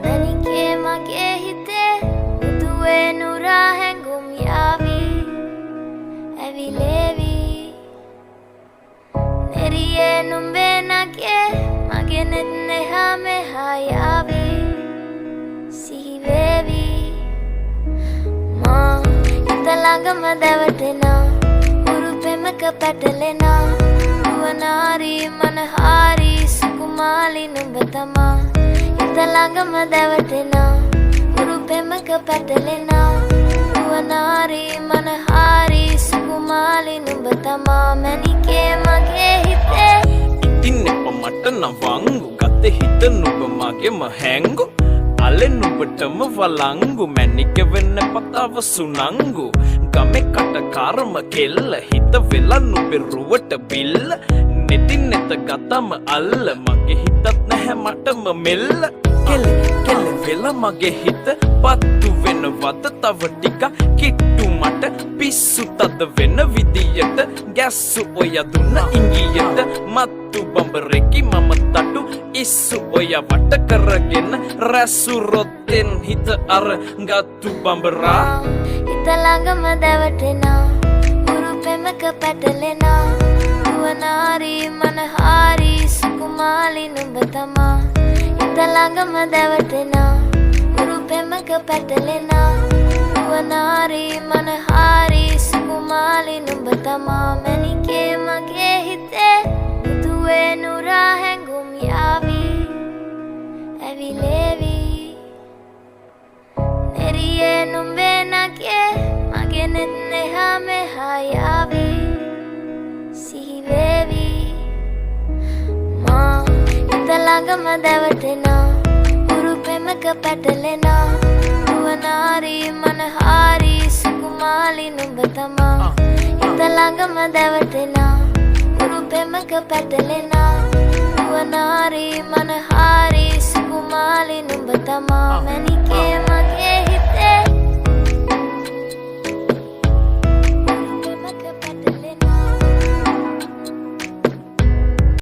මැනිකේ මගේ හිතේ උදුවේ නුරා හැඟුම් යාවි ඇවිලේවි නෙරියේ නුඹේ නගේ මගේ නෙත් නෙහා මෙහා යාවි සිහිවේවි මා හිත ළඟම දැවටෙනා උරුපෙමක පැටලෙනා නුවනාරි මනහාරි සුකුමාලි නුඹ තමා හිත ළඟම දැවටෙනා උරුපෙමක පැටලෙනා නුවනාරි මනහාරි සුකුමාලි නුඹ තමා මැනිකේ මගේ හිතේ ඉතින් එප මට නවංගු ගත හිත නුඹ මගේම හැංගු අලෙ නුඹටම වලංගු මැනික වෙන්න පතාව සුනංගු ගමේ කටකාරම කෙල්ල හිත වෙලා නුඹේ රුවට බිල්ල නෙතින් නෙත ගතම අල්ල මගේ හිතත් නැහැ මටම මෙල්ල කෙල කෙල වෙලා මගේ හිත පත්තු වෙනවද තව ටික කිට්ටු මට පිස්සු තද වෙන විදියට ගැස්සු ඔය දුන්න ඉංගියට මත්තු බඹරෙකි මම තටු ඉස්සු ඔය වට කරගෙන රැසු රොත්තෙන් හිත අර ගත්තු බඹරා හිත ළඟම දැවටෙනා උරුපෙමක පැටලෙනා නුවනාරි මනහාරි සුකුමාලි නුඹ තමා හිත ළඟම දැවටෙනා උරුපෙමක පැටලෙනා නුවනාරි මනහාරි සුකුමාලි නුඹ තමා මැනිකේ මගේ හිතේ උදුවේ නුරා හැඟුම් යාවි ඇවිලේවි නෙරියේ නුඹේ නගේ මගේ නෙත් නෙහා මෙහා යාවි සිහිවේවි මා හිත ළඟම දැවටෙනා උරුපෙමක පැටලෙනා නුවනාරි මනහාරි සුකුමාලි නුඹ තමා හිත ළඟම දැවටෙනා උරුපෙමක පැටලෙනා